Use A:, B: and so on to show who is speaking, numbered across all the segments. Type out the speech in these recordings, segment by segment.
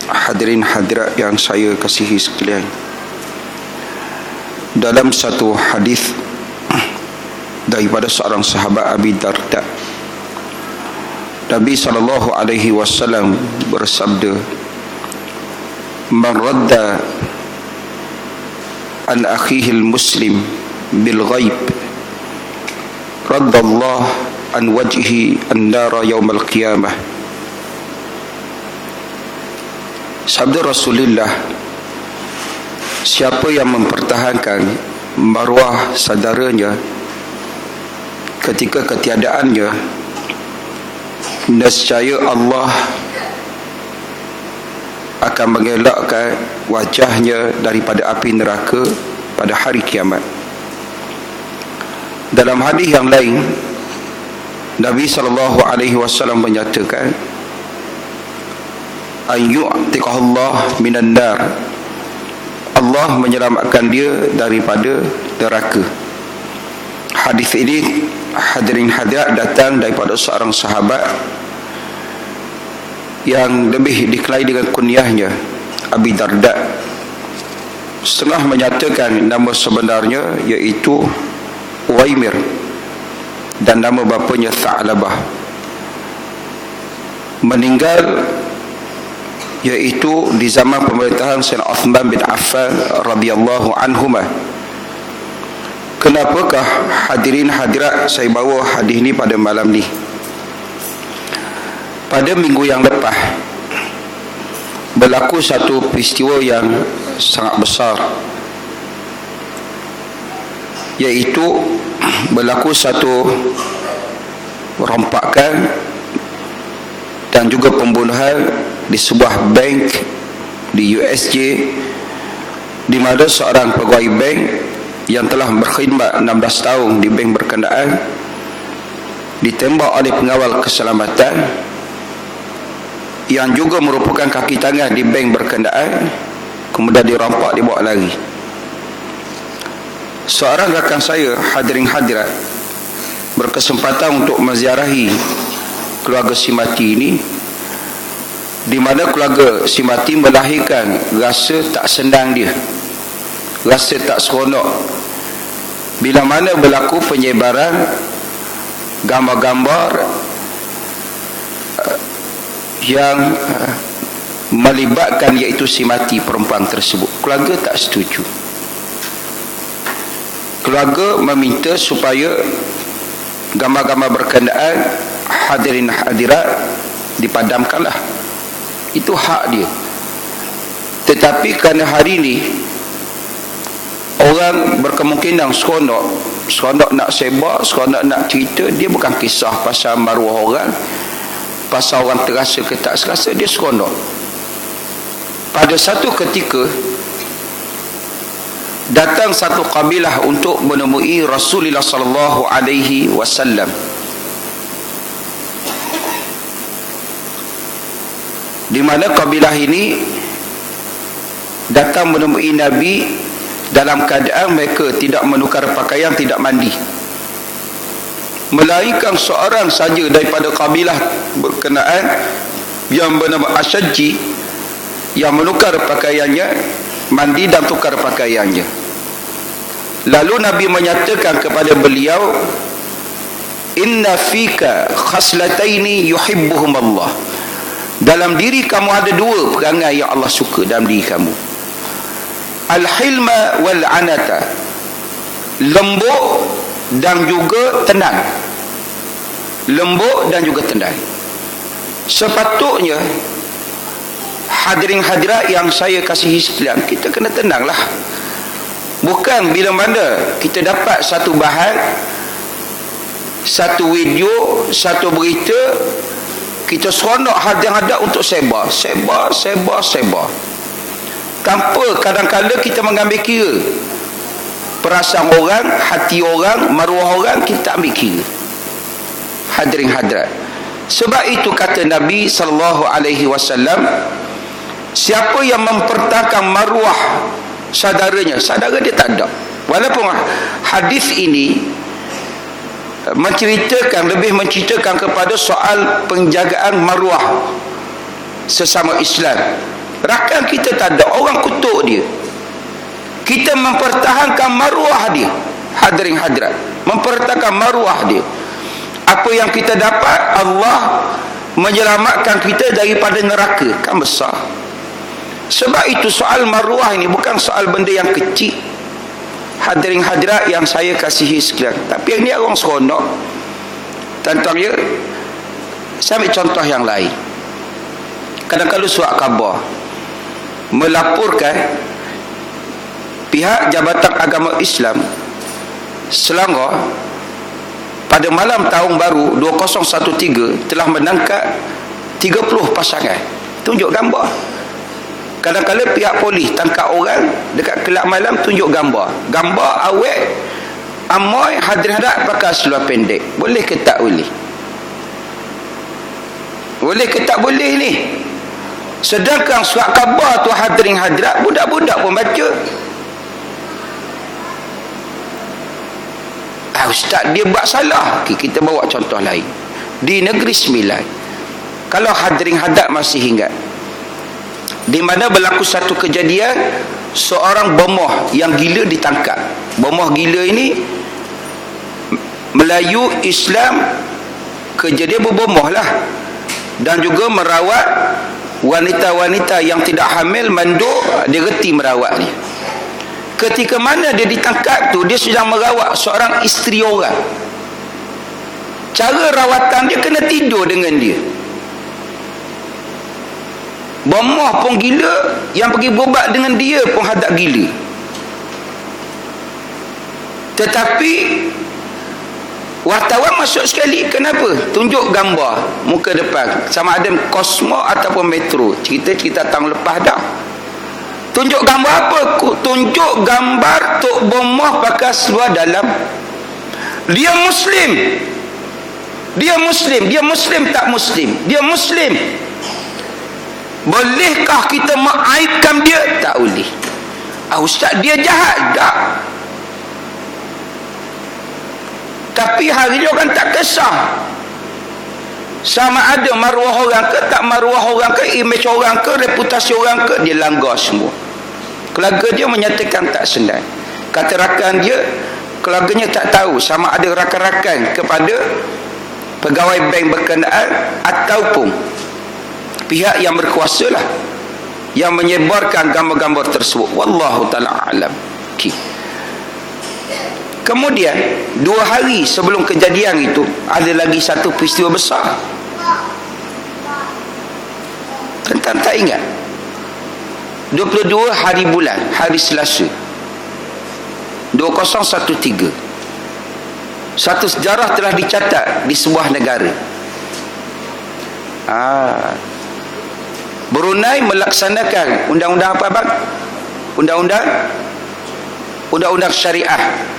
A: Hadirin hadirat yang saya kasihi sekalian, dalam satu hadis daripada seorang sahabat Abi Darda, Nabi SAW bersabda, "Man radda an akhihil muslim bil ghaib, radda Allah an wajhi an-nara yawmal qiyamah." Sabda Rasulullah, siapa yang mempertahankan maruah saudaranya ketika ketiadaannya, nescaya Allah akan mengelakkan wajahnya daripada api neraka pada hari kiamat. Dalam hadis yang lain, Nabi SAW menyatakan, an yu'tiqahullah minan nar, Allah menyelamatkan dia daripada neraka. Hadis ini, hadirin hadirat, datang daripada seorang sahabat yang lebih dikenali dengan kunyahnya Abi Darda. Setengah menyatakan nama sebenarnya iaitu Uwaimir dan nama bapanya Tha'labah. Meninggal iaitu di zaman pemerintahan Sayyidina Uthman bin Affan radhiyallahu anhuma. Kenapakah hadirin hadirat saya bawa hadis ini pada malam ni? Pada minggu yang lepas berlaku satu peristiwa yang sangat besar, iaitu berlaku satu rompakan dan juga pembunuhan di sebuah bank di USJ, di mana seorang pegawai bank yang telah berkhidmat 16 tahun di bank berkenaan ditembak oleh pengawal keselamatan yang juga merupakan kaki tangan di bank berkenaan, kemudian dirampak, dibawa lari. Seorang rakan saya, hadirin hadirat, berkesempatan untuk menziarahi keluarga si mati ini, di mana keluarga si mati melahirkan rasa tak senang dia, rasa tak seronok bila mana berlaku penyebaran gambar-gambar yang melibatkan iaitu si mati perempuan tersebut. Keluarga tak setuju. Keluarga meminta supaya gambar-gambar berkenaan, hadirin hadirat, dipadamkanlah. Itu hak dia. Tetapi kerana hari ini orang berkemungkinan seronok nak sebar, seronok nak cerita, dia bukan kisah pasal maruah orang, pasal orang terasa ke tak serasa, dia seronok. Pada satu ketika datang satu kabilah untuk menemui Rasulullah sallallahu alaihi wasallam. Di mana kabilah ini datang menemui Nabi dalam keadaan mereka tidak menukar pakaian, tidak mandi, melainkan seorang saja daripada kabilah berkenaan yang bernama Asyajji yang menukar pakaiannya, mandi dan tukar pakaiannya. Lalu Nabi menyatakan kepada beliau, inna fika khaslataini yuhibbuhum Allah, dalam diri kamu ada dua perangai yang Allah suka dalam diri kamu. Al-hilma wal-anata, lembut dan juga tenang. Lembut dan juga tenang. Sepatutnya hadirin hadirat yang saya kasihi sekalian, kita kena tenanglah. Bukan bila mana kita dapat satu bahan, satu video, satu berita, kita seronok hadap-hadap untuk sebar. Tanpa kadang-kadang kita mengambil kira perasaan orang, hati orang, maruah orang, kita ambil kira. Hadirin hadirat, sebab itu kata Nabi SAW, siapa yang mempertahankan maruah saudaranya, saudara dia tak ada. Walaupun hadis ini lebih menceritakan kepada soal penjagaan maruah sesama Islam. Rakan kita tak ada, orang kutuk dia. Kita mempertahankan maruah dia. Hadirin hadirat, mempertahankan maruah dia. Apa yang kita dapat, Allah menyelamatkan kita daripada neraka. Kan besar. Sebab itu soal maruah ini bukan soal benda yang kecil. Hadirin hadirat yang saya kasihi sekalian. Tapi ini orang seronok. Tentang dia, saya ambil contoh yang lain. Kadang-kadang surat khabar melaporkan pihak Jabatan Agama Islam Selangor pada malam tahun baru 2013 telah menangkap 30 pasangan. Tunjuk gambar. Kadang-kadang pihak polis tangkap orang dekat kelab malam, tunjuk gambar. Gambar awet amoy, hadirin-hadirat pakai seluar pendek. Boleh ke tak boleh? Boleh ke tak boleh ni? Sedangkan surat khabar tu, hadirin hadirat, budak-budak pun baca. Ustaz dia buat salah. Kita bawa contoh lain. Di Negeri Sembilan, kalau hadirin hadirat masih ingat, di mana berlaku satu kejadian, seorang bomoh yang gila ditangkap. Bomoh gila ini Melayu Islam, kerja dia berbomoh lah, dan juga merawat wanita-wanita yang tidak hamil, manduk, dia reti merawat dia. Ketika mana dia ditangkap tu, dia sedang merawat seorang isteri orang. Cara rawatan dia kena tidur dengan dia. Bomoh pun gila, yang pergi berubat dengan dia pun hadap gila. Tetapi wartawan masuk sekali. Kenapa? Tunjuk gambar muka depan, sama ada Cosmo ataupun Metro. Cerita tahun lepas dah. Tunjuk gambar apa? Tunjuk gambar Tok Bomoh pakai seluar dalam. Dia Muslim. Dia Muslim. Dia Muslim tak Muslim? Dia Muslim. Bolehkah kita mengaibkan dia? Tak boleh. Ustaz dia jahat? Tak. Tapi hari ni orang tak kisah sama ada maruah orang ke tak maruah orang ke, imej orang ke, reputasi orang ke, dia langgar semua. Keluarga dia menyatakan tak senang. Kata rakan dia, keluarganya tak tahu sama ada rakan-rakan kepada pegawai bank berkenaan ataupun pihak yang berkuasa lah yang menyebarkan gambar-gambar tersebut. Wallahu ta'ala alam. Kemudian 2 hari sebelum kejadian itu, ada lagi satu peristiwa besar. Tentang tak ingat, 22 hari bulan, hari Selasa 2013, satu sejarah telah dicatat di sebuah negara. Brunei melaksanakan undang-undang apa bang? Undang-undang syariah.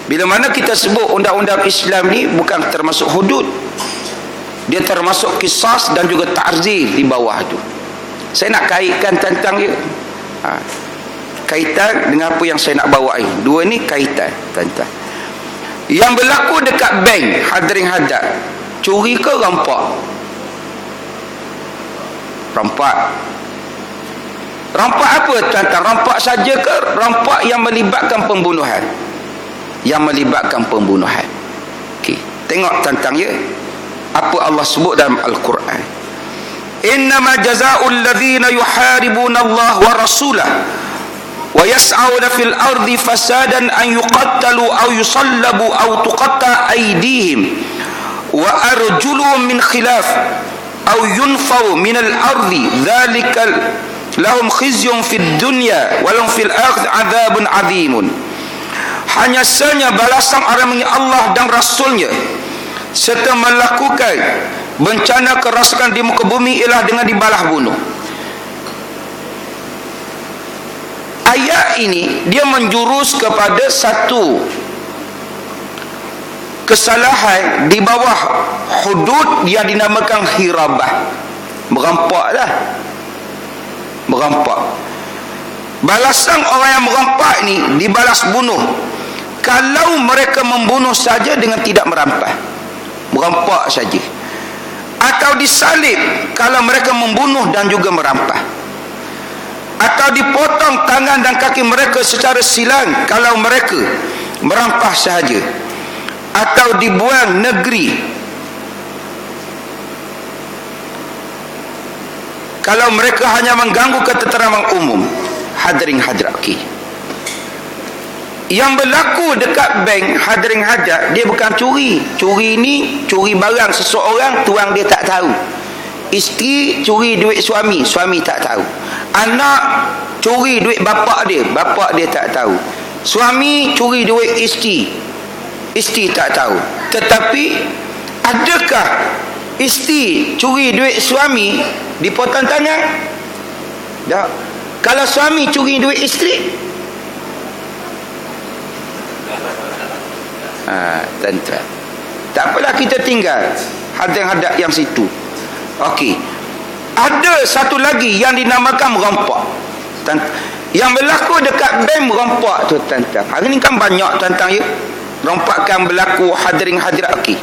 A: Bila mana kita sebut undang-undang Islam ni bukan termasuk hudud, dia termasuk qisas dan juga ta'zir di bawah tu. Saya nak kaitkan tentang dia, kaitan dengan apa yang saya nak bawa ini. Dua ni kaitan tentang yang berlaku dekat bank. Hadirin hadirat, curi ke rampak? Rampak apa tentang? Rampak saja ke rampak yang melibatkan pembunuhan? Yang melibatkan pembunuhan. Okey, tengok tentang dia apa Allah sebut dalam Al-Quran. Innama jazaa'ul ladzina yuharibuna Allah wa rasulahu wa yas'auna fil ardi fasadan an yuqattalu aw yusallabu aw tuqatta aydihim wa arjuluhum min khilaf aw yunfaw min al-ardi dzalika lahum khizyun fid dunya wa lahum fil akhirati 'adzabun 'adzimun. Hanya saja balasan orang mengenai Allah dan Rasulnya serta melakukan bencana keraskan di muka bumi ialah dengan dibalas bunuh. Ayat ini dia menjurus kepada satu kesalahan di bawah hudud yang dinamakan hirabah. Merampak. Balasan orang yang merampak ni dibalas bunuh kalau mereka membunuh saja dengan tidak merampas, merampak saja, atau disalib kalau mereka membunuh dan juga merampas, atau dipotong tangan dan kaki mereka secara silang kalau mereka merampas sahaja, atau dibuang negeri kalau mereka hanya mengganggu ketenteraman umum. Hadirin hadirat, okey, yang berlaku dekat bank, hadirin hadirat, dia bukan curi. Curi ni curi barang seseorang, tuang dia tak tahu. Isteri curi duit suami, suami tak tahu. Anak curi duit bapak dia tak tahu. Suami curi duit isteri, isteri tak tahu. Tetapi adakah isteri curi duit suami dipotong tangan? Tak. Kalau suami curi duit isteri, tuan-tuan, tak apalah, kita tinggal hadap yang situ. Okey, ada satu lagi yang dinamakan merompak. Yang berlaku dekat bank merompak tu, tuan-tuan. Hari ni kan banyak, tuan-tuan, ya, rompakan berlaku, hadirin hadirat. Okey,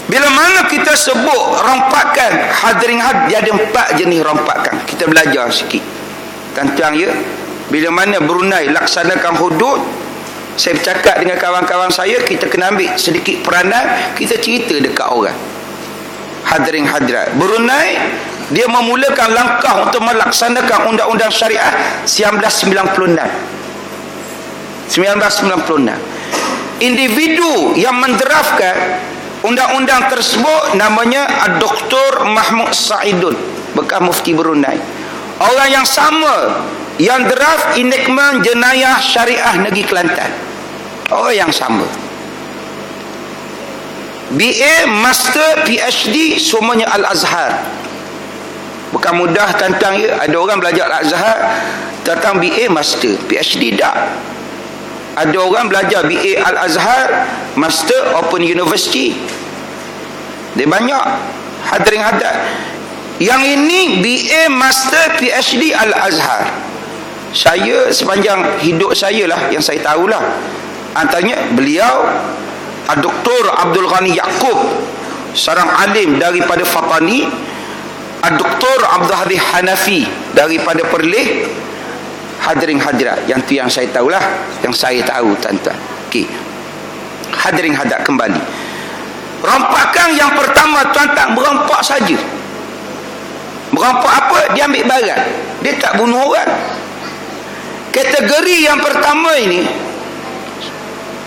A: bila mana kita sebut rompakan, hadirin hadirat, dia ada 4 jenis rompakan. Kita belajar sikit, tuan-tuan, ya. Bila mana Brunei laksanakan hudud, saya bercakap dengan kawan-kawan saya, kita kena ambil sedikit peranan, kita cerita dekat orang. Hadirin hadirat, Brunei dia memulakan langkah untuk melaksanakan undang-undang syariah 1996. Individu yang mendraftkan undang-undang tersebut namanya Dr. Mahmud Saidun, bekas mufti Brunei. Orang yang sama yang draft enactment jenayah syariah negeri Kelantan, orang yang sama. BA, Master, PhD, semuanya Al-Azhar. Bukan mudah, tuan-tuan, ya. Ada orang belajar Al-Azhar tentang BA, Master, PhD tak. Ada orang belajar BA Al-Azhar, Master, Open University. Dia banyak, hadirin hadirat. Yang ini BA, Master, PhD Al-Azhar. Saya sepanjang hidup saya lah, yang saya tahulah, antaranya beliau Dr. Abdul Ghani Yaqub, seorang alim daripada Fatani, Dr. Abdul Hadi Hanafi daripada Perlis. Hadirin hadirat, yang tu yang saya tahulah, yang saya tahu, tuan-tuan. Okey, hadirin hadirat, kembali rompakan yang pertama, tuan-tuan, merompak saja. Merompak apa? Dia ambil barang, dia tak bunuh orang. Kategori yang pertama ini,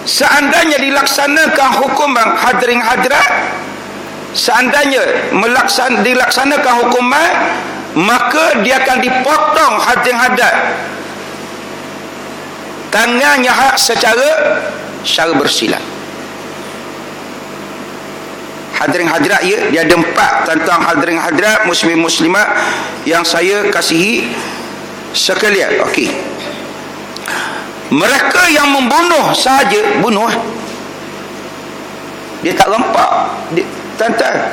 A: seandainya dilaksanakan hukuman, hadirin hadirat, seandainya dilaksanakan hukuman, maka dia akan dipotong, hadirin hadirat, tangannya secara bersilang. Hadirin hadirat, ya, dia ada 4, tuan-tuan, hadirin hadirat, muslim muslimat yang saya kasihi sekalian. Okey, mereka yang membunuh saja, bunuh, dia tak rompak. Tuan-tuan,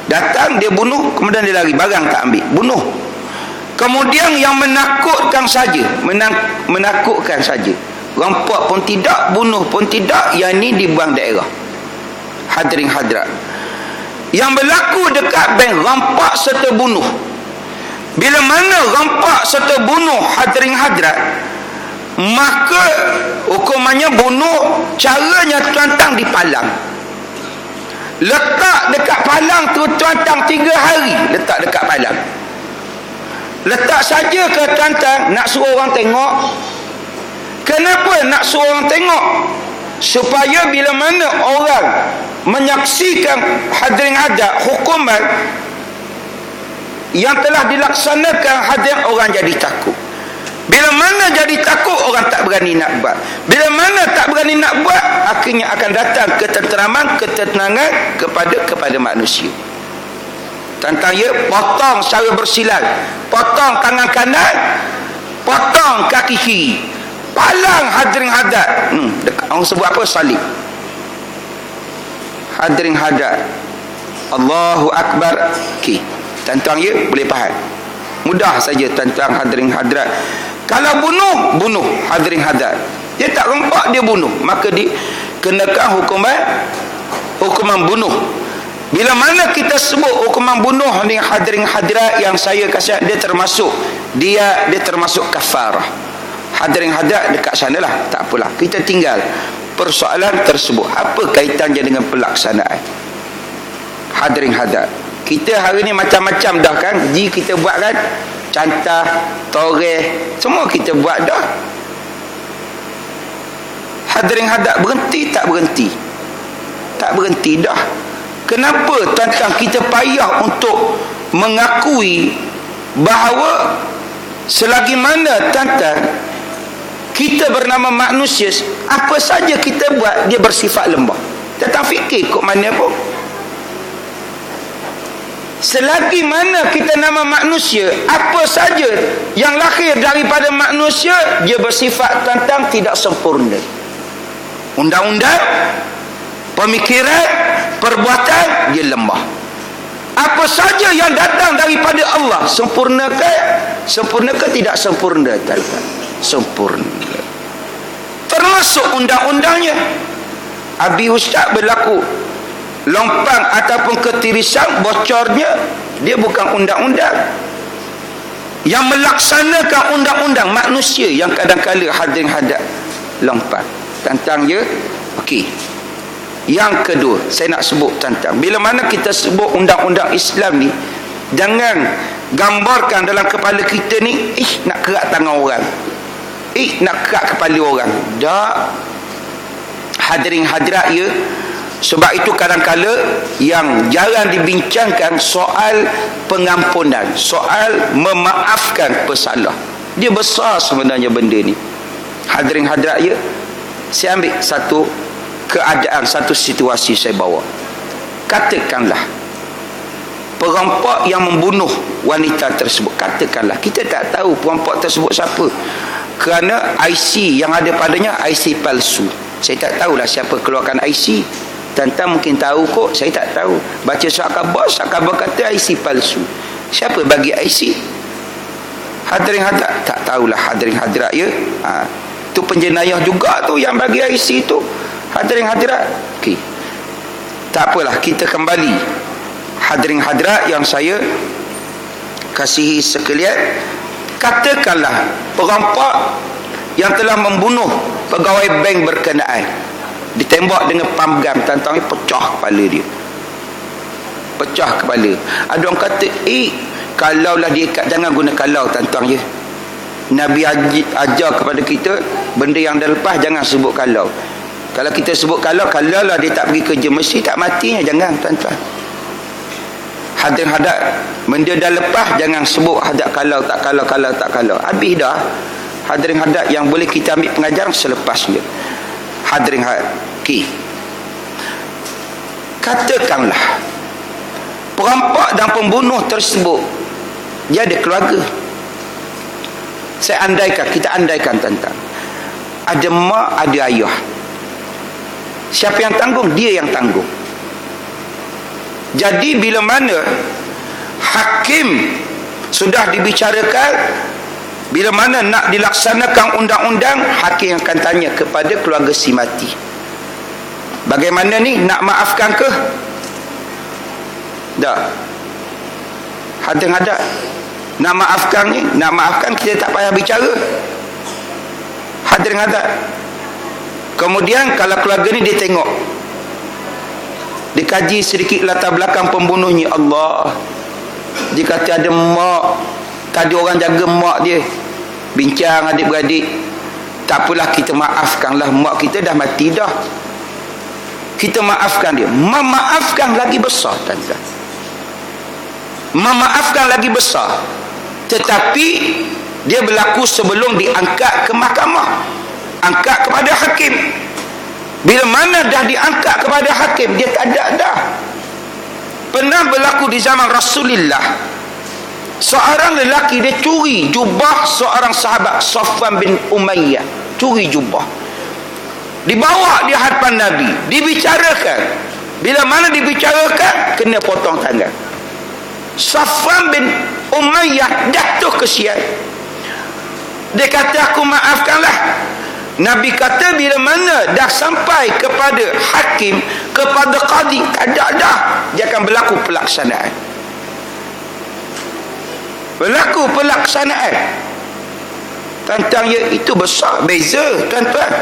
A: datang dia bunuh, kemudian dia lari, barang tak ambil, bunuh. Kemudian yang menakutkan saja, menakutkan saja, rompak pun tidak, bunuh pun tidak, yang ini dibuang daerah. Hadirin hadirat, yang berlaku dekat bank, rompak serta bunuh. Bila mana rompak serta bunuh, hadirin hadirat, maka hukumannya bunuh. Caranya, tuan-tuan, dipalang. Letak dekat palang tu, tuan-tuan, 3 hari letak dekat palang. Letak saja ke, tuan-tuan, nak suruh orang tengok? Kenapa nak suruh orang tengok? Supaya bila mana orang menyaksikan, hadirin hadirat, hukuman yang telah dilaksanakan, hadirin, orang jadi takut. Bila mana jadi takut, orang tak berani nak buat. Bila mana tak berani nak buat, akhirnya akan datang ketenteraman, ketenangan kepada manusia. Tuan-tuan, ya, potong secara bersilang, potong tangan kanan, potong kaki kiri, palang, hadirin hadirat. Orang sebut apa? Salib. Hadirin hadirat, Allahu Akbar. Okey, tuan-tuan, ya, boleh faham, mudah saja, tuan-tuan, hadirin hadirat. Kalau bunuh, hadirin hadirat, dia tak rompak, dia bunuh, maka dikenakan hukuman bunuh. Bila mana kita sebut hukuman bunuh ni hadirin hadirat yang saya kasihan, dia termasuk kafarah. Hadirin hadirat dekat sanalah, tak apalah. Kita tinggal persoalan tersebut. Apa kaitannya dengan pelaksanaan? Hadirin hadirat, kita hari ni macam-macam dah kan, kita buat kan, cantah, toreh, semua kita buat dah. Hadirin hadirat, berhenti tak berhenti? Tak berhenti dah. Kenapa tuan-tuan kita payah untuk mengakui bahawa selagi mana tuan-tuan kita bernama manusia, apa saja kita buat dia bersifat lemah. Tak fikir kok mana pun. Selagi mana kita nama manusia, apa saja yang lahir daripada manusia dia bersifat tuan-tuan tidak sempurna. Undang-undang, pemikiran, perbuatan dia lemah. Apa saja yang datang daripada Allah sempurnakah? Sempurnakah tidak sempurna? Sempurna. Termasuk undang-undangnya. Abi Ustaz berlaku lompang ataupun ketirisan, bocornya dia bukan undang-undang. Yang melaksanakan undang-undang manusia yang kadang-kadang hadirin hadirat lompang. Tantangnya okey. Yang kedua, saya nak sebut tentang bila mana kita sebut undang-undang Islam ni, jangan gambarkan dalam kepala kita ni, nak kerak tangan orang, nak kerak kepala orang. Tak. Hadirin hadirat ya. Sebab itu kadang-kala yang jarang dibincangkan soal pengampunan, soal memaafkan pesalah. Dia besar sebenarnya benda ni. Hadirin hadirat ya. Saya ambil satu keadaan, satu situasi saya bawa. Katakanlah perampok yang membunuh wanita tersebut, katakanlah kita tak tahu perampok tersebut siapa, kerana IC yang ada padanya IC palsu. Saya tak tahulah siapa keluarkan IC. Tuan-tuan mungkin tahu kok, saya tak tahu. Baca surat khabar kata IC palsu. Siapa bagi IC? Hadirin hadirat, tak tahulah hadirin hadirat ya. Tu penjenayah juga tu yang bagi IC tu. Hadirin hadirat, okey. Tak apalah, kita kembali. Hadirin hadirat yang saya kasihi sekalian, katakanlah perampok yang telah membunuh pegawai bank berkenaan ditembak dengan pam gam, tuan-tuan, pecah kepala dia. Pecah kepala. Ada orang kata, kalaulah dia ikat, jangan guna kalau, tuan-tuan ya. Nabi ajar kepada kita benda yang dah lepas jangan sebut kalau. Kalau kita sebut kalau lah dia tak pergi kerja, mesti tak matinya, jangan tuan-tuan. Hadirin hadirat, benda dah lepas jangan sebut hadap kalau tak kalau. Habis dah. Hadirin hadirat, yang boleh kita ambil pengajaran selepasnya. Hadirin hadirat, okey. Katakanlah perampok dan pembunuh tersebut dia ada keluarga. Kita andaikan tentang ada mak, ada ayah. Siapa yang tanggung? Dia yang tanggung. Jadi bila mana hakim sudah dibicarakan, bila mana nak dilaksanakan undang-undang, hakim akan tanya kepada keluarga si mati, bagaimana ni, nak maafkan ke? Dah. Hadang-hadang nak maafkan ni, nak maafkan, kita tak payah bicara. Hadirin hadirat. Kemudian kalau keluarga ni dia tengok, dikaji sedikit latar belakang pembunuhnya. Allah, dia kata ada mak, tadi orang jaga mak dia, bincang adik-beradik, tak apalah kita maafkanlah, mak kita dah mati dah, kita maafkan dia. Memaafkan lagi besar, tuan-tuan. Memaafkan lagi besar. Tetapi dia berlaku sebelum diangkat ke mahkamah, angkat kepada hakim. Bila mana dah diangkat kepada hakim, dia tak ada dah. Pernah berlaku di zaman Rasulullah, seorang lelaki dia curi jubah seorang sahabat, Safwan bin Umayyah. Curi jubah, dibawa di hadapan Nabi, dibicarakan. Bila mana dibicarakan, kena potong tangan. Safwan bin Umayyah jatuh kesian. Dia kata, aku maafkanlah, Nabi kata bila mana dah sampai kepada hakim, kepada qadi, dah dia akan berlaku pelaksanaan. Berlaku pelaksanaan. Tentang ya, itu besar beza tuan-tuan.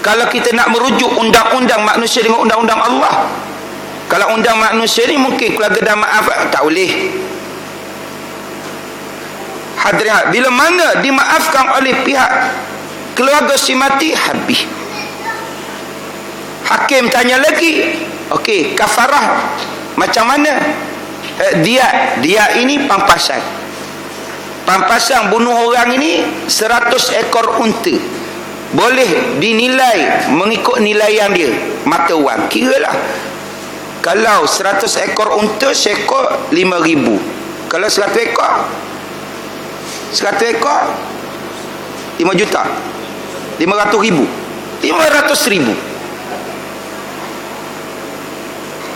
A: Kalau kita nak merujuk undang-undang manusia dengan undang-undang Allah, kalau undang manusia ni mungkin keluarga dah maaf, tak boleh. Hadirin, bila mana dimaafkan oleh pihak keluarga si mati, habis. Hakim tanya lagi, okey, kafarah macam mana? Dia ini pampasan bunuh orang ini 100 ekor unta, boleh dinilai mengikut nilaian dia mata wang. Kiralah kalau 100 ekor unta, seekor 5,000. Kalau 100 ekor 5 juta, 500,000,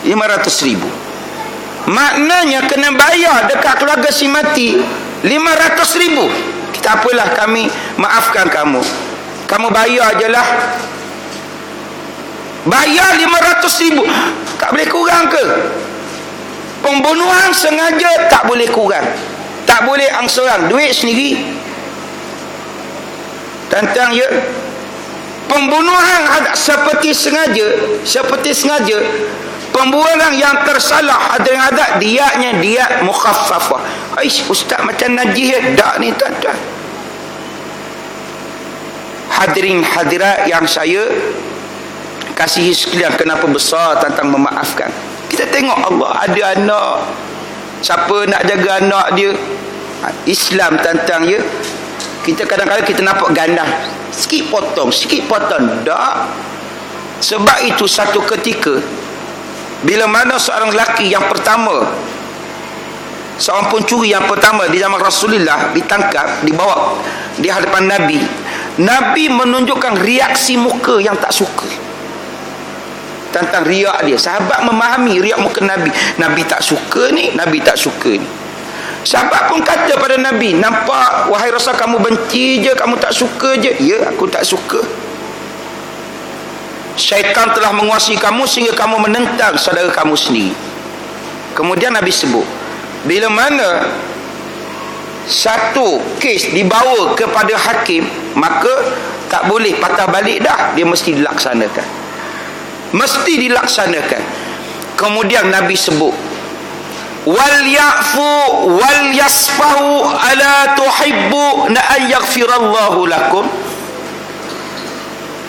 A: 500,000. Maknanya kena bayar dekat keluarga si mati 500,000. Kita apalah, kami maafkan kamu, kamu bayar je lah. Bayar 500,000, tak boleh kurang ke? Pembunuhan sengaja tak boleh kurang, tak boleh angsuran, duit sendiri. Tentang ya, pembunuhan seperti sengaja, pembunuhan yang tersalah, ada diatnya diat mukhaffafah. Ustaz macam najis dak ni tuan-tuan. Hadirin hadirat yang saya kasihi sekalian, kenapa besar tentang memaafkan. Kita tengok Allah ada anak, siapa nak jaga anak dia? Islam tentang ya, kita kadang-kadang kita nampak ganas, sikit potong tak. Sebab itu satu ketika bila mana seorang lelaki yang pertama, seorang pencuri yang pertama di zaman Rasulullah ditangkap, dibawa di hadapan Nabi, Nabi menunjukkan reaksi muka yang tak suka tentang riak dia. Sahabat memahami riak muka Nabi. Nabi tak suka ni. Sahabat pun kata pada Nabi, nampak wahai Rasul, kamu benci je, kamu tak suka je. Ya, aku tak suka. Syaitan telah menguasai kamu sehingga kamu menentang saudara kamu sendiri. Kemudian Nabi sebut, bila mana satu kes dibawa kepada hakim, maka tak boleh patah balik dah, dia mesti dilaksanakan. Kemudian Nabi sebut, wal ya'fu wal yasfahu ala tuhibbu an yaghfirallahu lakum.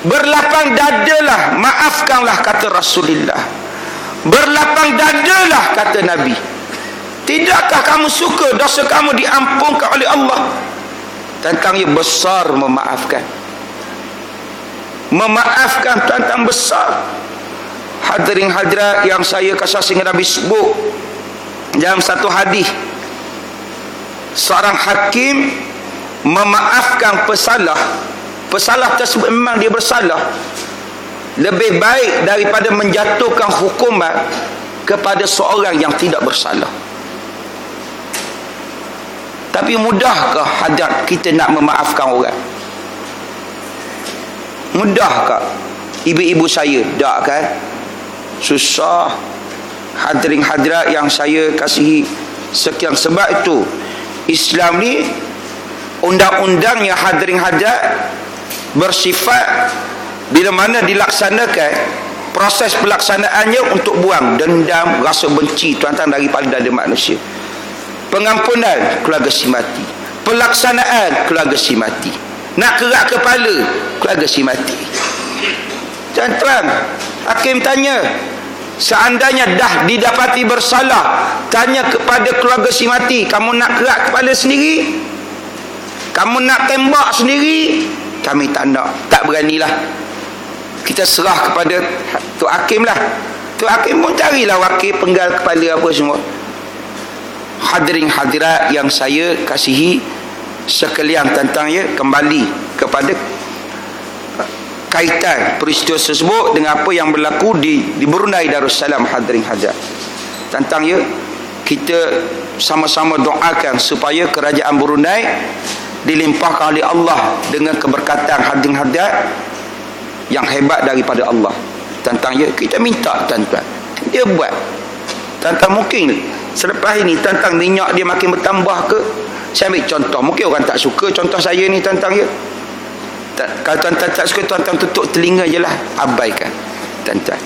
A: Berlapang dadalah, maafkanlah, kata Rasulullah. Berlapang dadalah, kata Nabi. Tidakkah kamu suka dosa kamu diampunkan oleh Allah? Tentangnya besar memaafkan. Memaafkan tentang besar. Hadirin hadirat yang saya kasih, sehingga Nabi sebut dalam satu hadis, seorang hakim memaafkan pesalah tersebut memang dia bersalah, lebih baik daripada menjatuhkan hukuman kepada seorang yang tidak bersalah. Tapi mudahkah hadap kita nak memaafkan orang? Mudahkah? Ibu-ibu saya tak kan? Susah. Hadirin hadirat yang saya kasihi sekian, sebab itu Islam ni undang-undangnya hadirin hadirat bersifat bila mana dilaksanakan, proses pelaksanaannya untuk buang dendam, rasa benci tuan-tuan daripada dada manusia. Pengampunan keluarga si mati, pelaksanaan keluarga si mati, nak kerak kepala keluarga si mati. Tuan-tuan, hakim tanya, seandainya dah didapati bersalah, tanya kepada keluarga si mati, kamu nak kerak kepala sendiri? Kamu nak tembak sendiri? Kami tak nak, tak beranilah. Kita serah kepada Tok Hakim lah. Tok Hakim pun carilah wakil, penggal kepala apa semua. Hadirin hadirat yang saya kasihi sekalian, tentang ya, kembali kepada kaitan peristiwa tersebut dengan apa yang berlaku di Brunei Darussalam. Hadirin hadirat, tentang ya, kita sama-sama doakan supaya kerajaan Brunei dilimpahkan oleh Allah dengan keberkatan hadirin-hadirat yang hebat daripada Allah. Tuan-tuan, ya, kita minta tuan-tuan, dia buat. Tuan-tuan, mungkin selepas ini tuan-tuan minyak dia makin bertambah ke? Saya ambil contoh, mungkin orang tak suka contoh saya ni tuan-tuan, ya. Kalau tuan-tuan tak suka, tuan-tuan tutup telinga je lah, abaikan tuan-tuan.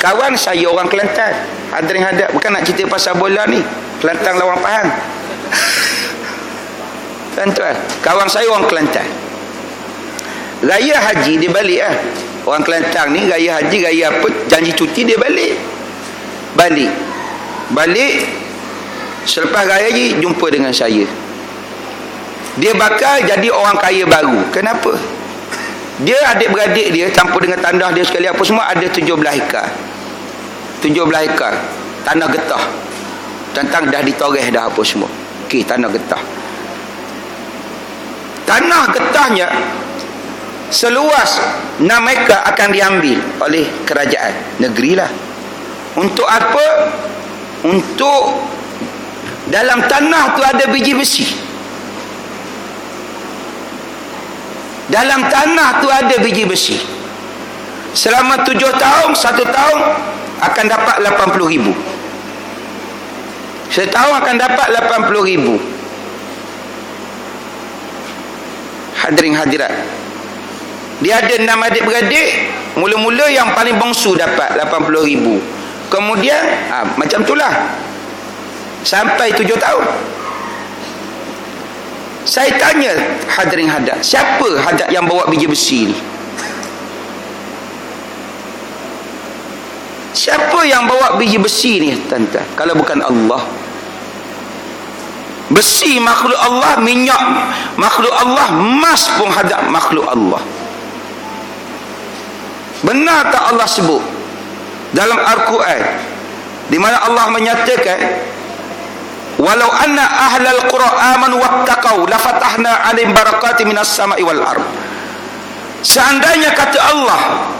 A: Kawan saya orang Kelantan, hadirin-hadirat, bukan nak cerita pasal bola ni, Kelantan lawan Pahang. Tuan-tuan, kawan saya orang Kelantan, raya haji dia balik lah. Orang Kelantan ni raya haji, raya apa, janji cuti dia balik. Selepas raya haji jumpa dengan saya. Dia bakal jadi orang kaya baru. Kenapa? Dia adik-beradik dia campur dengan tanah dia sekali apa semua ada 17 hektar. 17 hektar tanah getah. Tentang dah ditoreh dah apa semua. Okey, tanah getah. Tanah getahnya seluas 6 hektar akan diambil oleh kerajaan negeri lah. Untuk apa? Untuk dalam tanah tu ada biji besi. Dalam tanah tu ada biji besi. Selama 7 tahun, 1 tahun akan dapat 80,000. Setahun akan dapat 80,000. Hadirin hadirat, dia ada 6 adik-beradik. Mula-mula yang paling bongsu dapat 80,000. Kemudian macam itulah sampai 7 tahun. Saya tanya hadirin hadap, siapa hadap yang bawa biji besi ni? Siapa yang bawa biji besi ni tuan-tuan? Kalau bukan Allah. Besi makhluk Allah, minyak makhluk Allah, emas pun hadap makhluk Allah. Benar tak Allah sebut dalam Al-Quran, di mana Allah menyatakan, walau anna ahlal qura amanu wattaqau lafatahna 'alaihim barakatin minas sama'i wal ard. Seandainya kata Allah,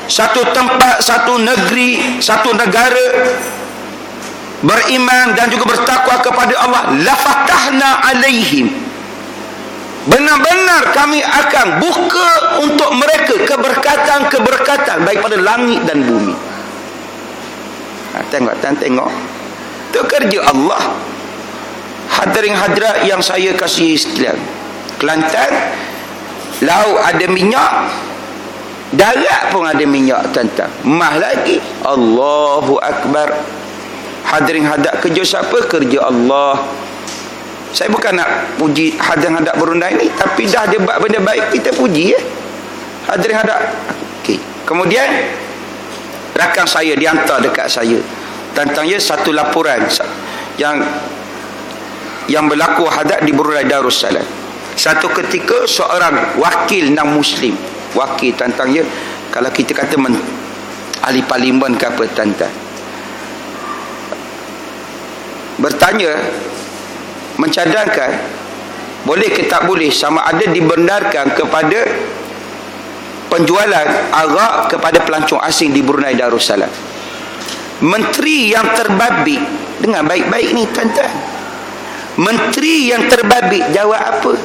A: satu tempat, satu negeri, satu negara beriman dan juga bertakwa kepada Allah, lafatahna 'alaihim, benar-benar kami akan buka untuk mereka keberkatan daripada langit dan bumi. Tengok itu kerja Allah. Hadirin hadirat yang saya kasih sekalian, Kelantan laut ada minyak, darat pun ada minyak tuan-tuan, emas lagi. Allahu Akbar. Hadirin hadirat, kerja siapa? Kerja Allah. Saya bukan nak puji hadirin hadirat Brunei ni, tapi dah dia buat benda baik, kita puji ya. Hadirin hadirat. Okey. Kemudian rakan saya dihantar dekat saya tentang satu laporan yang berlaku hadap di Brunei Darussalam. Satu ketika seorang wakil non-Muslim, wakil tentang kalau kita kata ahli parlimen ke apa tentang, bertanya, mencadangkan boleh ke tak boleh, sama ada dibenarkan kepada penjualan arak kepada pelancong asing di Brunei Darussalam. Menteri yang terbabit, dengan baik-baik ni tuan-tuan, menteri yang terbabit jawab apa?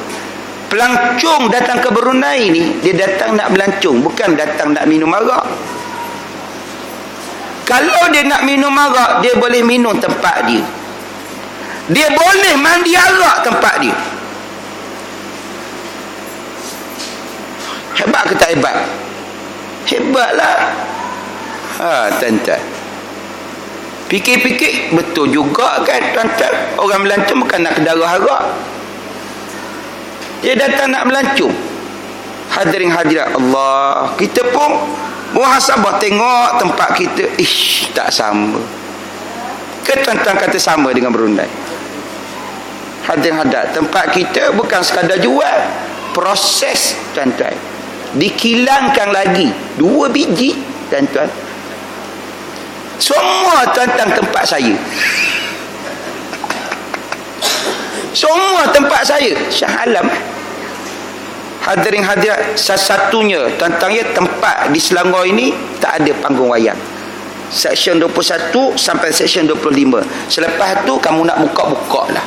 A: Pelancong datang ke Brunei ni, dia datang nak melancong, bukan datang nak minum arak. Kalau dia nak minum arak, dia boleh minum tempat dia, dia boleh mandi arak tempat dia. Hebat ke tak hebat? Hebatlah. Tuan-tuan, fikir-fikir betul juga kan tuan-tuan. Orang melancong bukan nak kedarah arak, dia datang nak melancong. Hadirin hadirat Allah, kita pun muhasabah tengok tempat kita, tak sama ke tuan-tuan? Kata sama dengan Brunei. Hadirin hadirat, tempat kita bukan sekadar jual, proses tuan-tuan, dikilangkan lagi 2 biji tuan-tuan. Semua tuan-tuan tempat saya, semua tempat saya Shah Alam. Hadirin hadirat, satu-satunya tuan-tuan tempat di Selangor ini tak ada panggung wayang. Seksyen 21 sampai seksyen 25. Selepas tu kamu nak buka-buka lah.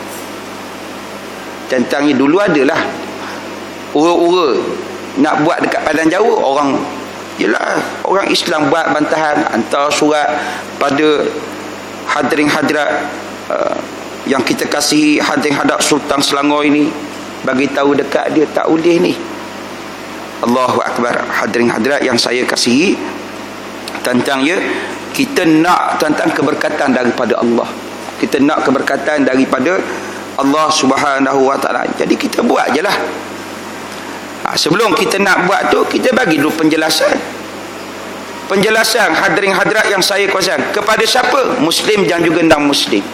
A: Tentangnya dulu adalah ura-ura nak buat dekat Padang Jawa, orang Islam buat bantahan, hantar surat pada hadirin hadirat yang kita kasihi, hadirin hadirat Sultan Selangor ini, bagi tahu dekat dia tak boleh ni. Allahu Akbar. Hadirin hadirat yang saya kasihi, tentang kita nak tentang keberkatan daripada Allah. Kita nak keberkatan daripada Allah Subhanahu Wa Taala. Jadi kita buat je lah. Sebelum kita nak buat tu, kita bagi dulu penjelasan hadirin hadirat yang saya kuasai. Kepada siapa? Muslim dan juga non-Muslim.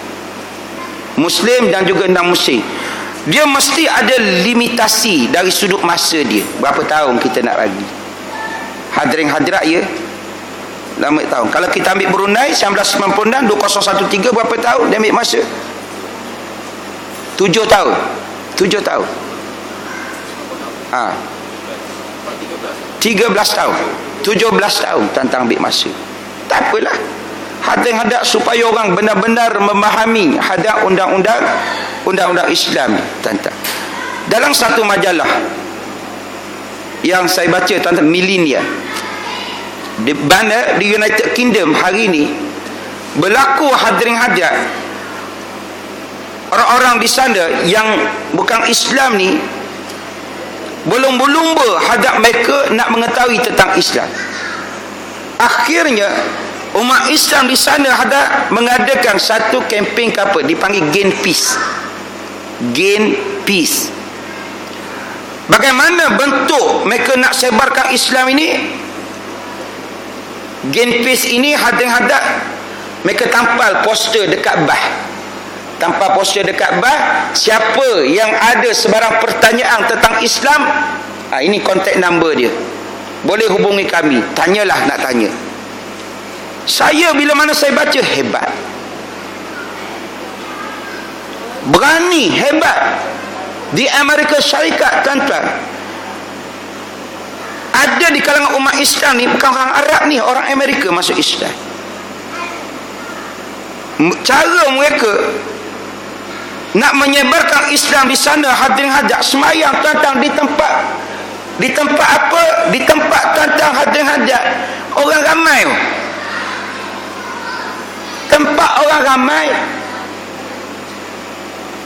A: Muslim dan juga non-Muslim. Dia mesti ada limitasi dari sudut masa dia. Berapa tahun kita nak bagi? Hadirin hadirat lama tahun. Kalau kita ambil Brunei 1996 2013, berapa tahun dia ambil masa? 7 tahun. 7 tahun. 13 tahun. 17 tahun tentang ambil masa. Tak apalah. Hadap supaya orang benar-benar memahami hadap undang-undang Islam tentang. Dalam satu majalah yang saya baca tentang Millennial di mana di United Kingdom hari ini berlaku hadirin hadirat, orang-orang di sana yang bukan Islam ni berlumba-lumba hadap mereka nak mengetahui tentang Islam. Akhirnya umat Islam di sana hadap mengadakan satu kempen dipanggil Gain Peace. Gain Peace. Bagaimana bentuk mereka nak sebarkan Islam ini? Gain Peace ini hadirin hadap mereka tampal poster dekat bah. Tanpa poster dekat bah, siapa yang ada sebarang pertanyaan tentang Islam, ini kontak number dia, boleh hubungi kami, tanyalah nak tanya. Saya bila mana saya baca, hebat, berani, hebat. Di Amerika Syarikat, tuan-tuan, ada di kalangan umat Islam ni, bukan orang Arab ni, orang Amerika masuk Islam. Cara mereka nak menyebarkan Islam di sana, hadirin hadirat, semayang tentang di tempat apa? Di tempat tentang hadirin hadirat orang ramai. Tempat orang ramai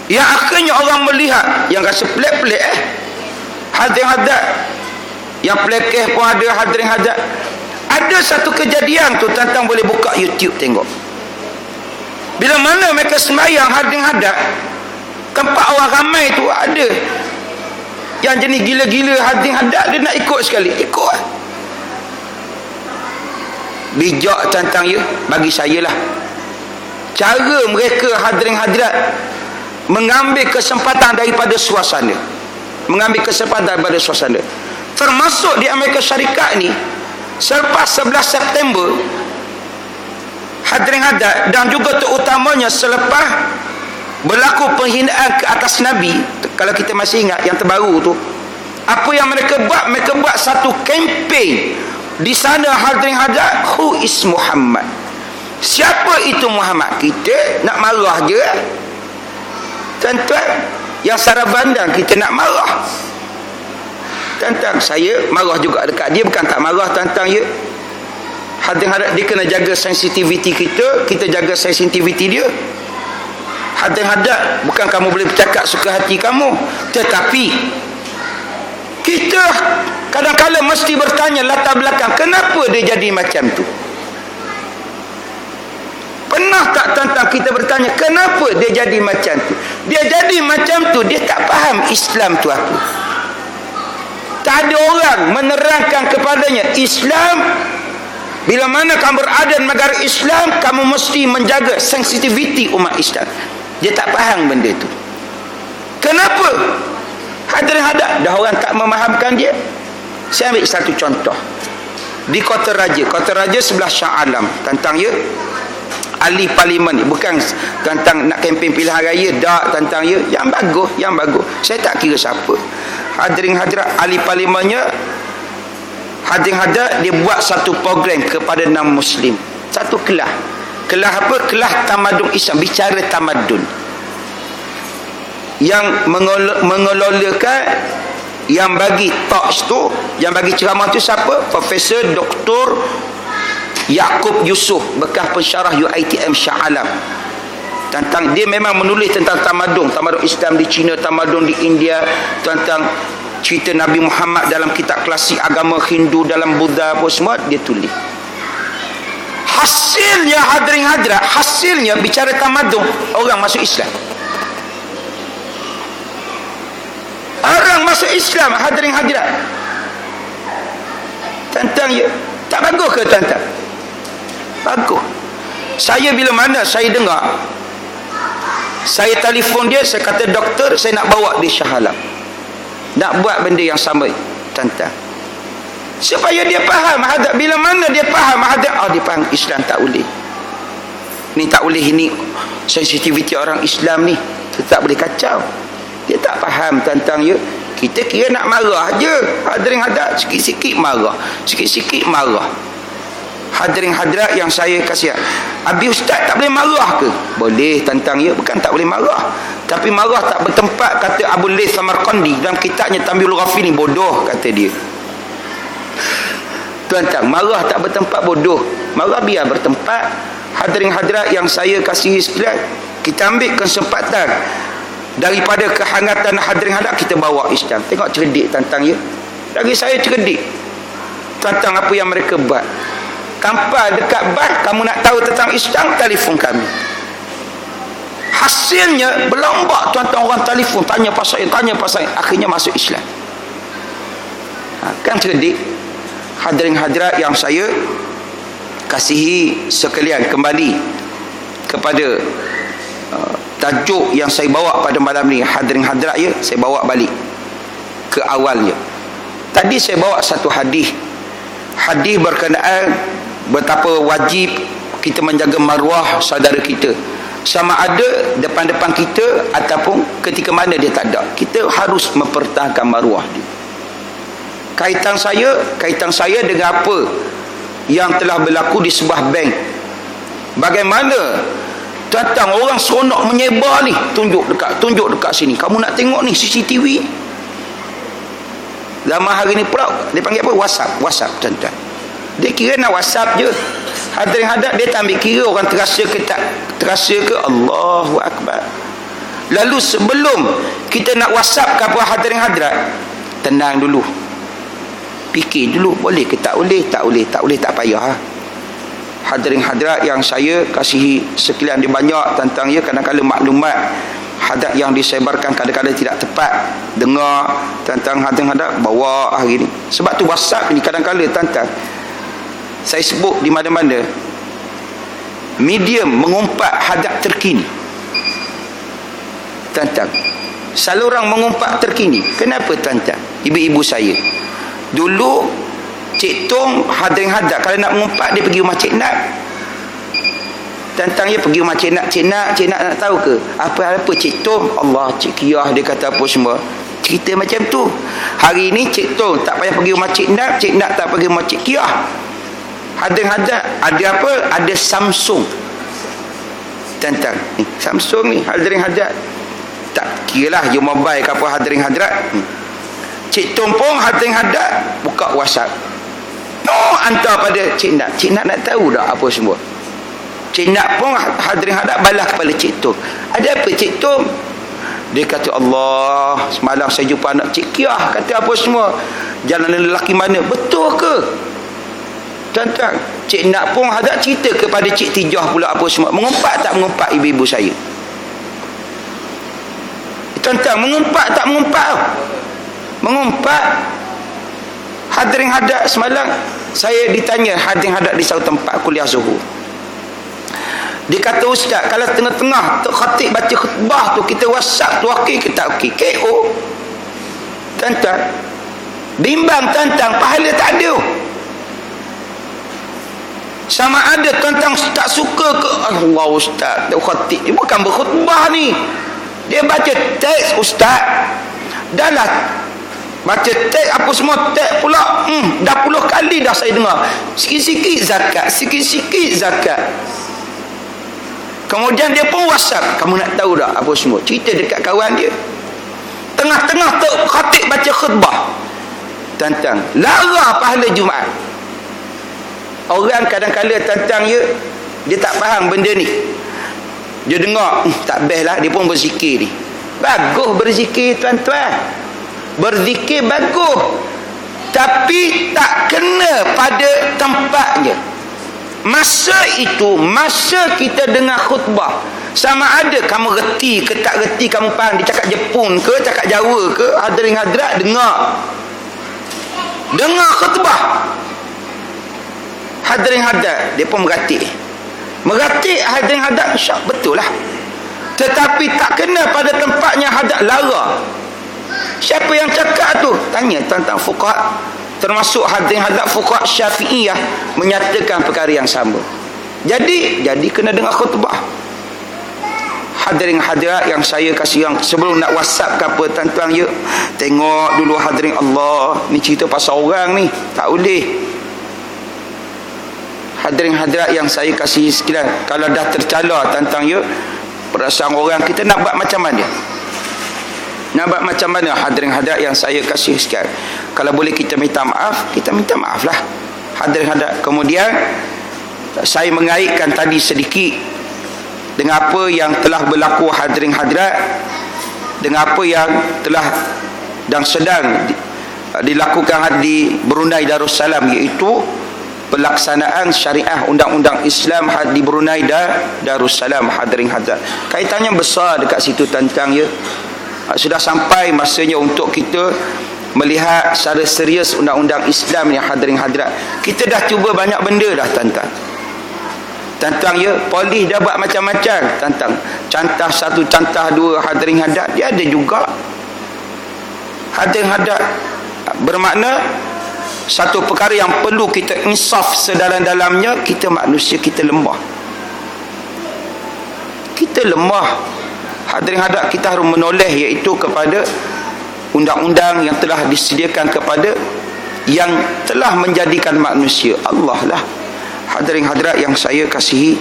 A: yang akhirnya orang melihat yang rasa pelik-pelik hadirin hadirat, yang pelekeh pun ada hadirin hadirat. Ada satu kejadian tu tentang boleh buka YouTube tengok. Bila mana mereka semayang hadirin hadirat, tempat orang ramai tu ada yang jenis gila-gila hadirin hadirat, dia nak ikut sekali, ikut. Bijak tentang bagi saya lah cara mereka hadirin hadirat mengambil kesempatan daripada suasana, termasuk di Amerika Syarikat ni selepas 11 September hadirin hadirat, dan juga terutamanya selepas berlaku penghinaan ke atas Nabi. Kalau kita masih ingat yang terbaru tu, apa yang mereka buat? Mereka buat satu kempen di sana hadirin hadirat, who is Muhammad? Siapa itu Muhammad? Kita nak marah je, tuan-tuan. Yang Sarah Bandang kita nak marah, tuan-tuan. Saya marah juga dekat dia, bukan tak marah tentang hadirin hadirat. Dia kena jaga sensitiviti kita jaga sensitiviti dia. Hadirin hadirat, bukan kamu boleh bercakap suka hati kamu, tetapi kita kadang-kadang mesti bertanya latar belakang kenapa dia jadi macam tu. Pernah tak tentang kita bertanya kenapa dia jadi macam tu? Dia jadi macam tu, dia tak faham Islam tu apa. Tak ada orang menerangkan kepadanya Islam. Bila mana kamu berada di negara Islam, kamu mesti menjaga sensitiviti umat Islam. Dia tak faham benda tu. Kenapa? Hadirin hadirat, dah orang tak memahamkan dia. Saya ambil satu contoh. Di Kota Raja sebelah Shah Alam, tentang ahli parlimen ni, bukan tentang nak kempen pilihan raya, dak tentang yang bagus. Saya tak kira siapa. Hadirin hadirat, ahli parlimennya, hadirin hadirat, dia buat satu program kepada non-Muslim. Satu kelas apa? Kelas tamadun Islam, bicara tamadun. yang mengelolakan, yang bagi talks tu, yang bagi ceramah tu siapa? Profesor Dr. Yaakob Yusof, bekas pensyarah UiTM Shah Alam. Tentang dia memang menulis tentang tamadun Islam di China, tamadun di India, tentang cerita Nabi Muhammad dalam kitab klasik agama Hindu, dalam Buddha apa semua dia tulis. Hasilnya hadirin hadirat, hasilnya bicara tamadun, orang masuk Islam. Orang masuk Islam, hadirin hadirat. Tentang ya, tak bagus ke tentang? Bagus. Saya bila mana saya dengar, saya telefon dia, saya kata doktor, saya nak bawa dia Shah Alam, nak buat benda yang sama tentang, supaya dia faham hadap. Bila mana dia faham hadap, dia faham Islam tak boleh ni, tak boleh ini, sensitiviti orang Islam ni tak boleh kacau. Dia tak faham tentang ya. Kita kira nak marah je, hadirin hadirat, sikit-sikit marah, sikit-sikit marah. Hadirin hadirat yang saya kasihan, habis ustaz tak boleh marah ke? Boleh tentang ya, bukan tak boleh marah, tapi marah tak bertempat. Kata Abu Layth Samarqandi dalam kitabnya Tanbihul Ghafilin, bodoh kata dia. Tuan-tuan, marah tak bertempat bodoh, marah biar bertempat. Hadirin hadirat yang saya kasihi sekalian, kita ambil kesempatan daripada kehangatan hadirin hadirat, kita bawa Islam. Tengok cerdik tentang ya, lagi saya cerdik tentang apa yang mereka buat. Kampal dekat bas, kamu nak tahu tentang Islam, telefon kami. Hasilnya berlombak tuan-tuan, orang telefon tanya pasal, akhirnya masuk Islam. Kan cerdik. Hadirin hadirat yang saya kasihi sekalian, kembali kepada tajuk yang saya bawa pada malam ni. Hadirin hadirat ya, saya bawa balik ke awalnya. Tadi saya bawa satu hadis berkenaan betapa wajib kita menjaga maruah saudara kita, sama ada depan-depan kita ataupun ketika mana dia tak ada, kita harus mempertahankan maruah dia. Kaitan saya dengan apa yang telah berlaku di sebuah bank. Bagaimana tuan-tuan, orang seronok menyebar ni, tunjuk dekat sini, kamu nak tengok ni CCTV. Zaman hari ni pula dia panggil apa? WhatsApp tuan-tuan. Dia kira nak WhatsApp je. Hadirin hadirat, dia tak ambil kira orang terasa ke tak terasa ke. Allahu Akbar. Lalu sebelum kita nak WhatsApp ke apa, hadirin hadirat, tenang dulu, fikir dulu, boleh ke tak boleh. Tak payah. Hadirin hadirat yang saya kasihi sekalian, dia banyak tentang ya, kadang-kadang maklumat hadap yang disebarkan kadang-kadang tidak tepat. Dengar tentang hadirin hadirat, bawa hari ni. Sebab tu WhatsApp ni kadang-kadang tentang, saya sebut di mana-mana, medium mengumpat hadap terkini. Tuan-tuan, saluran mengumpat terkini. Kenapa tuan-tuan? Ibu-ibu saya dulu, Cik Tong, hadirin hadap, kalau nak mengumpat dia pergi rumah Cik Nat. Tuan-tuan ya, pergi rumah Cik Nat nak tahu ke apa-apa Cik Tong? Allah, Cik Kiyah dia kata apa semua, cerita macam tu. Hari ni Cik Tong tak payah pergi rumah Cik Nat tak pergi rumah Cik Kiyah. Hadirin hadap, ada apa? Ada Samsung. Tuan-tuan, Samsung ni hadirin hadap, tak kira lah je mobile ke apa hadirin hadirat. Cik Tong pun hadirin hadap buka WhatsApp, hantar pada Cik Nat. Cik Nat nak tahu dah apa semua. Cik Nat pun hadirin hadap balas kepada Cik Tong. Ada apa Cik Tong? Dia kata, Allah, semalam saya jumpa anak Cik Kiyah, kata apa semua, jalan lelaki mana. Betul ke? Tuan-tuan, Cik Nat pun hadap cerita kepada Cik Tijah pula apa semua. Mengumpat tak mengumpat ibu-ibu saya? Tuan-tuan, mengumpat tak mengumpat? Mengumpat. Hadirin hadap, semalam saya ditanya hadirin hadap di satu tempat kuliah Zuhur. Dia kata, ustaz, kalau tengah-tengah Tok Khatib baca khutbah tu, kita WhatsApp tu okey ke tak okey? KO. Tuan-tuan, bimbang tuan-tuan, pahala tak ada. Sama ada tuan-tuan tak suka ke, Allah ustaz, Tok Khatib ni bukan berkhutbah ni, dia baca teks ustaz. Dah lah baca teks apa semua, teks pula dah 10 kali dah saya dengar, sikit-sikit zakat, sikit-sikit zakat. Kemudian dia pun WhatsApp, kamu nak tahu tak apa semua, cerita dekat kawan dia. Tengah-tengah khatib baca khutbah tentang lara pahala Jumaat. Orang kadang-kadang tentang dia tak faham benda ni. Dia dengar, tak best lah, dia pun berzikir ni. Bagus berzikir tuan-tuan, berzikir bagus, tapi tak kena pada tempatnya. Masa itu, masa kita dengar khutbah, sama ada kamu reti ke tak reti, kamu faham dia cakap Jepun ke, cakap Jawa ke, hadirin hadirat dengar khutbah. Hadirin hadirat, dia pun meratik hadirin hadirat, syak betul lah, tetapi tak kena pada tempatnya, hadat lara. Siapa yang cakap tu? Tanya tentang fuqaha, termasuk hadirin hadirat fuqaha Syafi'iyah menyatakan perkara yang sama. Jadi kena dengar khutbah. Hadirin hadirat yang saya kasih, yang sebelum nak WhatsApp ke apa tuan-tuan, tengok dulu hadirin Allah, ni cerita pasal orang ni, tak boleh. Hadirin hadirat yang saya kasih sekalian, kalau dah tercala tentang perasaan orang, kita nak buat macam mana? Nak buat macam mana hadirin hadirat yang saya kasih sekalian? Kalau boleh kita minta maaf, kita minta maaf lah hadirin hadirat. Kemudian saya mengaitkan tadi sedikit dengan apa yang telah berlaku hadirin hadirat, dengan apa yang telah dan sedang dilakukan di Brunei Darussalam, iaitu pelaksanaan syariah undang-undang Islam di Brunei Darussalam. Hadirin hadirat, kaitannya besar dekat situ tentang sudah sampai masanya untuk kita melihat secara serius undang-undang Islam ni. Hadirin hadirat, kita dah cuba banyak benda dah tentang polis dah buat macam-macam tentang cantah 1, cantah 2. Hadirin hadirat, dia ada juga. Hadirin hadirat, bermakna satu perkara yang perlu kita insaf sedalam-dalamnya, kita manusia, kita lemah. Hadirin hadirat, kita harus menoleh iaitu kepada undang-undang yang telah disediakan kepada yang telah menjadikan manusia. Allah lah. Hadirin hadirat yang saya kasihi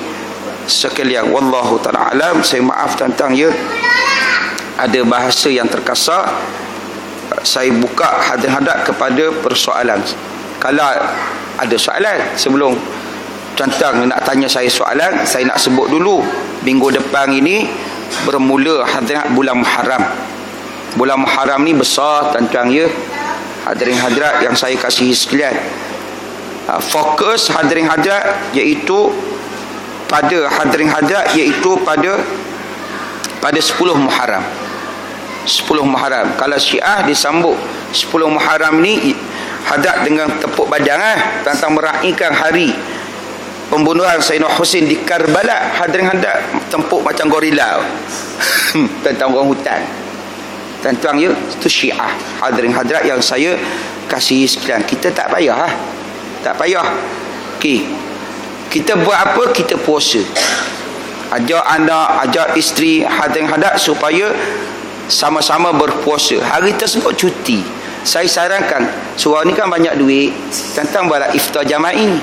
A: sekalian, wallahu ta'ala alam. Saya maaf tentang ada bahasa yang terkasar. Saya buka hadirin hadirat kepada persoalan. Kalau ada soalan, sebelum tentang nak tanya saya soalan, saya nak sebut dulu, minggu depan ini bermula hadirin bulan Muharram. Bulan Muharram ni besar tentang hadirin hadirat yang saya kasihi sekalian. Fokus hadirin hadirat iaitu pada hadirin hadirat iaitu pada 10 Muharram. 10 Muharram. Kalau Syiah disambut 10 Muharram ni hadap dengan tepuk badan tentang meraihkan hari pembunuhan Sayyidina Husain di Karbala. Hadirin hadirat, tempuk macam gorila tentang orang hutan. Tentang itu Syiah. Hadirin hadirat yang saya kasih sekalian, kita tak payah tak payah. Okey, kita buat apa? Kita puasa, ajak anak, ajak isteri, hadirin hadirat, supaya sama-sama berpuasa. Hari tersebut cuti. Saya sarankan, surau ni kan banyak duit, tentang buatlah iftar jama'i,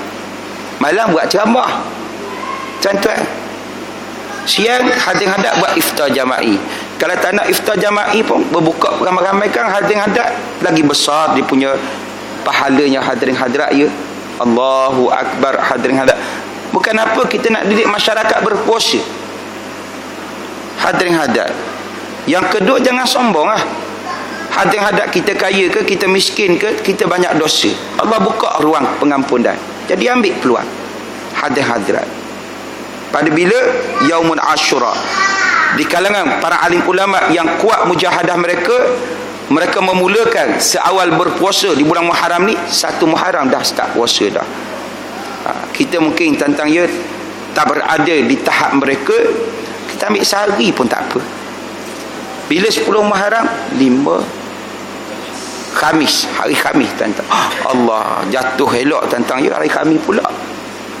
A: malam buat ceramah tuan-tuan, siang hadirin hadirat buat iftar jama'i. Kalau tak nak iftar jama'i pun berbuka ramai-ramai kan, hadirin hadirat, lagi besar dia punya pahalanya. Hadirin hadirat Allahu Akbar. Hadirin hadirat, bukan apa kita nak didik masyarakat berpuasa. Hadirin hadirat, yang kedua, jangan sombong Hadirin hadirat, kita kaya ke, kita miskin ke, kita banyak dosa, Allah buka ruang pengampunan. Jadi ambil peluang. Hadirin hadirat, pada bila Yaumul Ashura, di kalangan para alim ulama yang kuat mujahadah mereka memulakan seawal berpuasa di bulan Muharram ni, 1 Muharram dah start puasa dah. Kita mungkin tentang tak berada di tahap mereka, kita ambil sehari pun tak apa. Bila 10 Muharram, 5 Khamis, hari Khamis tuan-tuan, Allah, jatuh elok tentang hari Khamis pula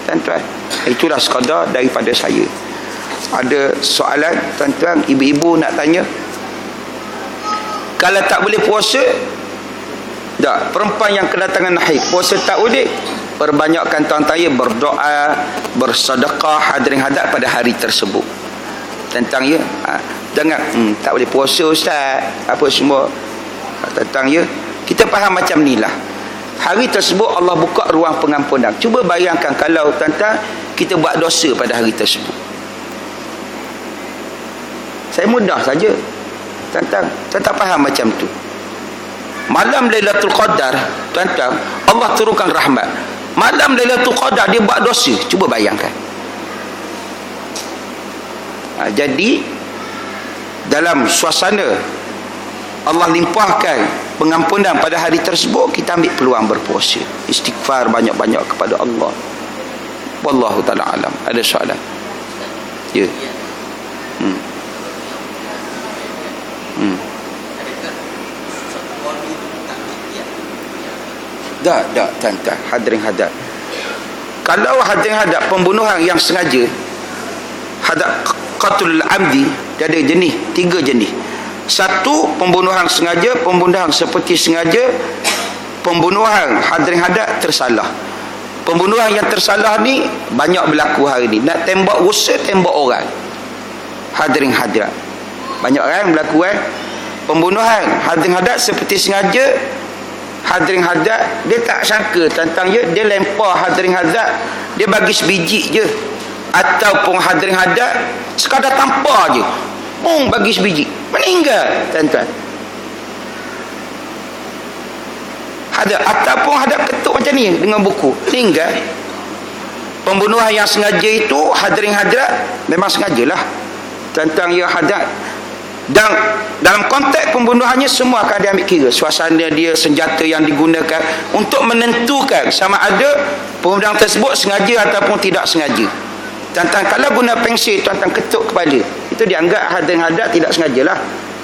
A: tuan-tuan. Itulah sekadar daripada saya. Ada soalan tuan-tuan, ibu-ibu nak tanya? Kalau tak boleh puasa, tak, perempuan yang kedatangan haid, puasa tak boleh. perbanyakkan tuan-tuan ya berdoa, bersedekah, hadirin hadat pada hari tersebut. Tentang ya, jangan tak boleh puasa ustaz, apa semua. Tentang ya, kita faham macam nilah. Hari tersebut Allah buka ruang pengampunan. Cuba bayangkan kalau tuan-tuan kita buat dosa pada hari tersebut. Saya mudah saja. Tuan-tuan faham macam tu. Malam Lailatul Qadar, tuan-tuan, Allah turunkan rahmat. Malam Lailatul Qadar dia buat dosa. Cuba bayangkan. Jadi dalam suasana Allah limpahkan pengampunan pada hari tersebut, kita ambil peluang berpuasa, istighfar banyak-banyak kepada Allah. Wallahu ta'ala alam. Ada soalan? Ya. Tak, tuan-tuan, hadirin hadat. Kalau hadirin hadat pembunuhan yang sengaja, hadat qatlul amdi, dia ada jenis, 3 jenis. Satu, pembunuhan sengaja, pembunuhan seperti sengaja, pembunuhan hadirin hadat tersalah. Pembunuhan yang tersalah ni banyak berlaku hari ni. Nak tembak rusa, tembak orang. Hadirin hadat, banyak orang berlaku pembunuhan hadirin hadat seperti sengaja. Hadirin hadat dia tak sangka tentang dia lempar hadirin hadat, dia bagi sebiji je, ataupun hadirin hadat sekadar tampar je, bagi sebiji, meninggal tuan-tuan. Ataupun hadap ketuk macam ni dengan buku, meninggal. Pembunuhan yang sengaja itu hadirin hadat memang sengajalah tuan-tuan ya hadat. Dan dalam konteks pembunuhannya semua akan diambil kira, suasana dia, senjata yang digunakan untuk menentukan sama ada pembunuhan tersebut sengaja ataupun tidak sengaja. Tuan-tuan kalau guna pensel tuan-tuan ketuk kepala, itu dianggap hadirin hadat tidak sengajalah,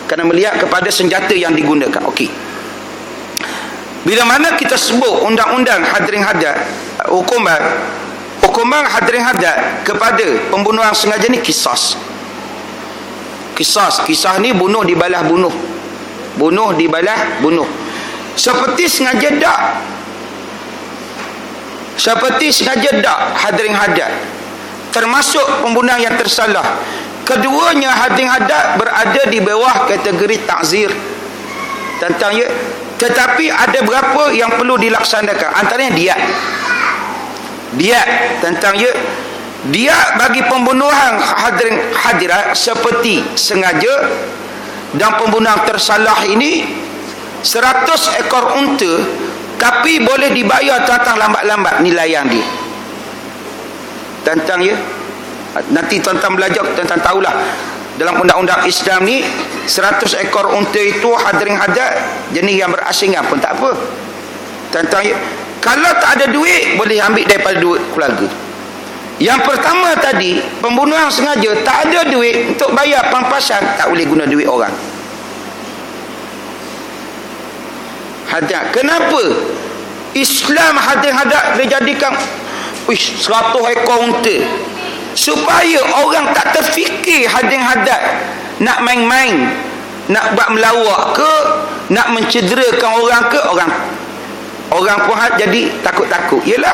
A: kerana melihat kepada senjata yang digunakan. Okey. Bila mana kita sebut undang-undang hadirin hadat, hukuman hadirin hadat kepada pembunuhan sengaja ni kisas. Kisah ni bunuh dibalas bunuh. Bunuh dibalas bunuh. Seperti sengaja tak? Seperti sengaja tak hadirin hadat, termasuk pembunuhan yang tersalah. Keduanya hadirin hadat berada di bawah kategori takzir tentang ya. Tetapi ada berapa yang perlu dilaksanakan? Antaranya diat tentang ya. Dia bagi pembunuhan hadirin hadirat seperti sengaja dan pembunuhan tersalah ini 100 ekor unta, tapi boleh dibayar tentang lambat-lambat nilai yang dia. Tentang ya. Nanti tuan-tuan belajar, tuan-tuan tahulah. Dalam undang-undang Islam ni 100 ekor unta itu hadirin hadat jenis yang berasingan pun tak apa. Tuan-tuan ya. Kalau tak ada duit, boleh ambil daripada duit keluarga. Yang pertama tadi, pembunuhan sengaja, tak ada duit untuk bayar pampasan, tak boleh guna duit orang. Hadat. Kenapa Islam hadat dia jadikan 100 ekor unta? Supaya orang tak terfikir hadirin hadat nak main-main, nak buat melawak ke, nak mencederakan orang ke, orang pun jadi takut-takut. Yalah,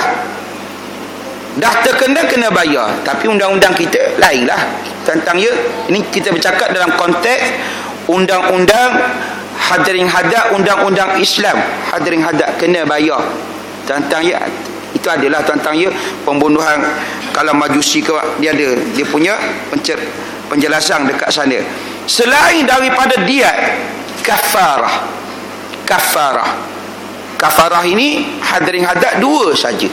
A: dah terkena bayar. Tapi undang-undang kita lain lah tentang ya. Ini kita bercakap dalam konteks undang-undang hadirin hadat, undang-undang Islam. Hadirin hadat kena bayar tentang ya. Itu adalah tentang ya pembunuhan. Kalau Majusi ke, dia ada dia punya penjelasan dekat sana. Selain daripada diat, kafarah ini hadirin hadat dua saja.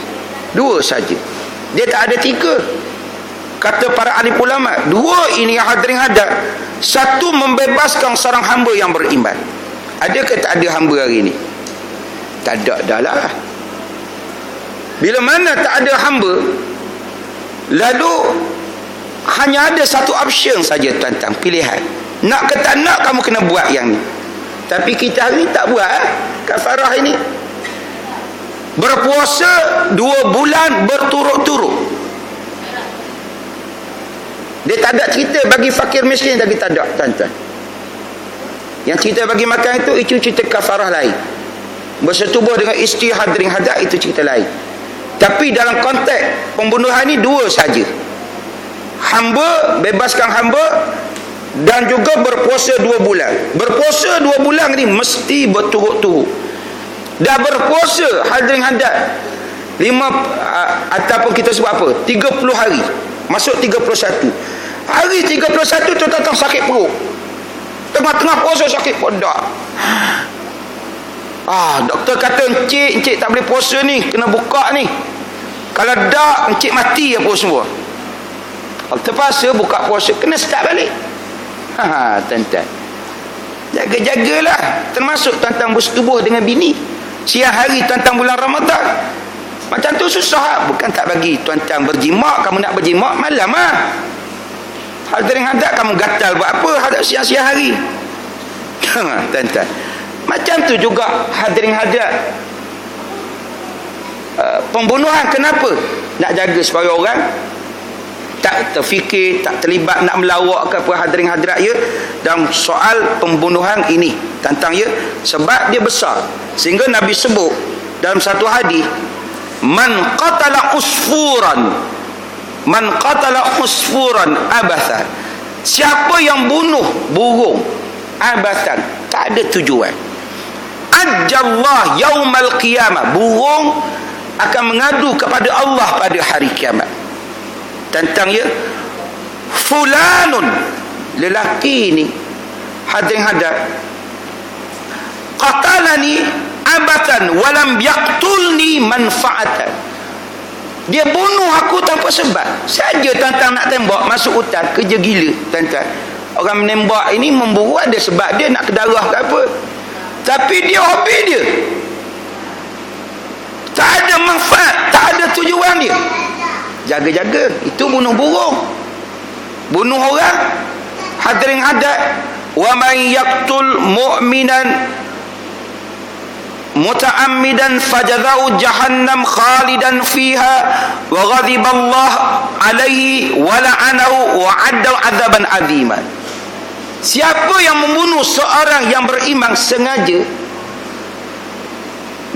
A: Dia tak ada 3. Kata para ahli ulama, 2 ini yang hadirin hadat. Satu, membebaskan seorang hamba yang beriman. Ada ke tak ada hamba hari ini? Tak ada dah lah. Bila mana tak ada hamba, lalu hanya ada satu option saja tuan-tuan, pilihan. Nak ke tak nak, kamu kena buat yang ni. Tapi kita hari ni tak buat kafarah ini. Berpuasa 2 bulan berturut-turut. Dia tak ada cerita bagi fakir miskin, tapi tak ada tuan-tuan. Yang cerita bagi makan itu cerita kafarah lain. Bersetubuh dengan isteri hadirin hadat, itu cerita lain. Tapi dalam konteks pembunuhan ni dua saja. Hamba, bebaskan hamba, dan juga berpuasa 2 bulan. Berpuasa 2 bulan ni mesti berturut-turut. Dah berpuasa hadirin hadat 5 ataupun kita sebut apa, 30 hari, masuk 31 hari, 31 tu datang sakit perut, tengah-tengah puasa sakit perut. Doktor kata encik tak boleh puasa ni, kena buka ni. Kalau tak encik mati apa semua. Kalau terpaksa buka puasa, kena start balik. Tuan-tuan, jaga-jagalah. Termasuk tuan-tuan bersetubuh dengan bini siang hari tuan-tuan bulan Ramadan. Macam tu susah. Bukan tak bagi tuan-tuan berjimak. Kamu nak berjimak malam hadirin hadat, kamu gatal buat apa hadap siang-siang hari? Tuan-tuan, macam tu juga hadirin hadat, pembunuhan. Kenapa? Nak jaga supaya orang tak terfikir, tak terlibat nak melawak ke apa hadirin hadirat ya, dalam soal pembunuhan ini tentang ya, sebab dia besar. Sehingga Nabi sebut dalam satu hadis, man qatala usfuran abathan, siapa yang bunuh burung abathan, tak ada tujuan, ajjallah yaumal qiyamah, burung akan mengadu kepada Allah pada hari kiamat tentang ya, fulanun, lelaki ni hadirin hadat, qatalani abatan walam yaqtulni manfaatan, dia bunuh aku tanpa sebab saja. Tentang nak tembak masuk hutan, kerja gila tuan-tuan. Orang menembak ini memburu ada sebab dia nak ke darah ke apa, tapi dia hobi dia, tak ada manfaat, tak ada tujuan dia. Jaga-jaga, itu bunuh burung, bunuh orang. Hadirin hadat, wa man yaqtul mu'minan muta'ammidan fajazau jahannam khalidan fiha wa ghadiba Allah alaihi wa la'anahu wa 'adda 'adzaban 'azima. Siapa yang membunuh seorang yang beriman sengaja,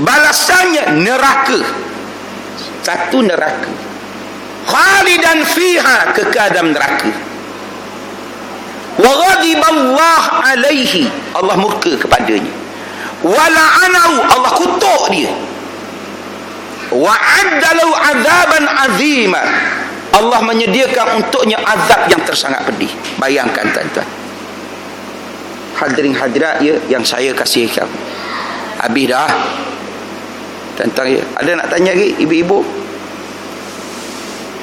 A: balasannya neraka. Satu, neraka, khalidan fiha, kekal dalam neraka. Wa ghadiballah alaihi, Allah murka kepadanya. Wa la'anahu, Allah kutuk dia. Wa addalu azaban azima, Allah menyediakan untuknya azab yang tersangat pedih. Bayangkan tuan-tuan hadirin hadirat ya, yang saya kasihkan. Habis dah tuan-tuan ya. Ada nak tanya lagi ibu-ibu,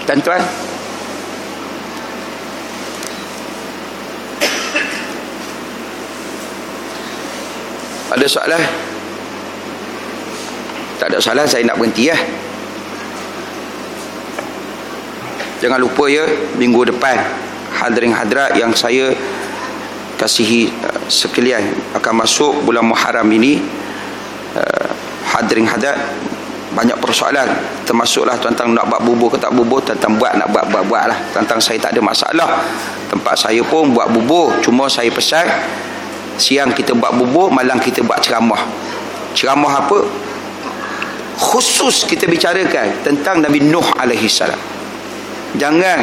A: tuan-tuan? Ada soalan? Tak ada soalan, saya nak berhenti ya. Jangan lupa ya, minggu depan hadirin hadirat yang saya kasihi sekalian, akan masuk bulan Muharram ini. Hadirin hadirat, banyak persoalan, termasuklah tentang nak buat bubur ke tak bubur, tentang buat nak buat lah. Tentang saya tak ada masalah, tempat saya pun buat bubur. Cuma saya pesan, siang kita buat bubur, malam kita buat ceramah. Ceramah apa? Khusus kita bicarakan tentang Nabi Nuh alaihi salam. Jangan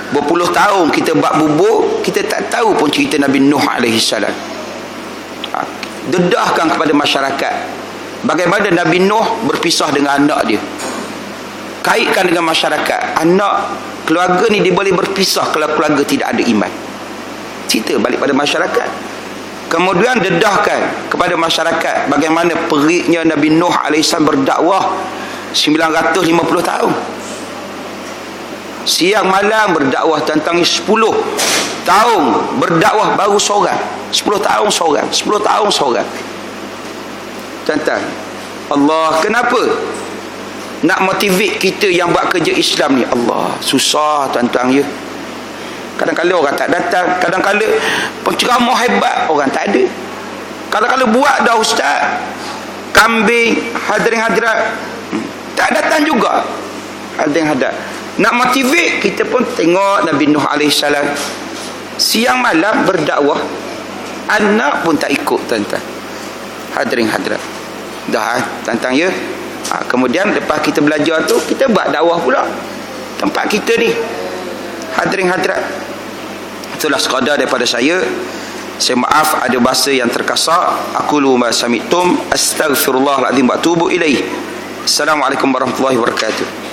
A: berpuluh tahun kita buat bubur, kita tak tahu pun cerita Nabi Nuh alaihi salam. Dedahkan kepada masyarakat bagaimana Nabi Nuh berpisah dengan anak dia. Kaitkan dengan masyarakat, anak keluarga ni dia boleh berpisah kalau keluarga tidak ada iman. Cerita balik pada masyarakat. Kemudian dedahkan kepada masyarakat bagaimana periknya Nabi Nuh AS berdakwah 950 tahun. Siang malam berdakwah tentang 10 tahun berdakwah baru seorang. 10 tahun seorang, 10 tahun seorang. Tentang Allah, kenapa nak motivate kita yang buat kerja Islam ni? Allah, susah tuan-tuan ya. Kadang-kadang orang tak datang, kadang-kadang penceramah hebat orang tak ada. Kadang-kadang buat dah ustaz, kambing, hadirin hadirat tak datang juga. Hadirin hadirat, nak motivate kita pun tengok Nabi Nuh AS siang malam berdakwah, anak pun tak ikut tuan-tuan. Hadirin hadirat, dah tantang ya. Kemudian lepas kita belajar tu, kita buat dakwah pula tempat kita ni. Hadirin hadirat, itulah sekadar daripada saya. Saya maaf ada bahasa yang terkasar. Aqulu ma sami'tum, astaghfirullahaladzim wa atubu ilaih. Assalamualaikum warahmatullahi wabarakatuh.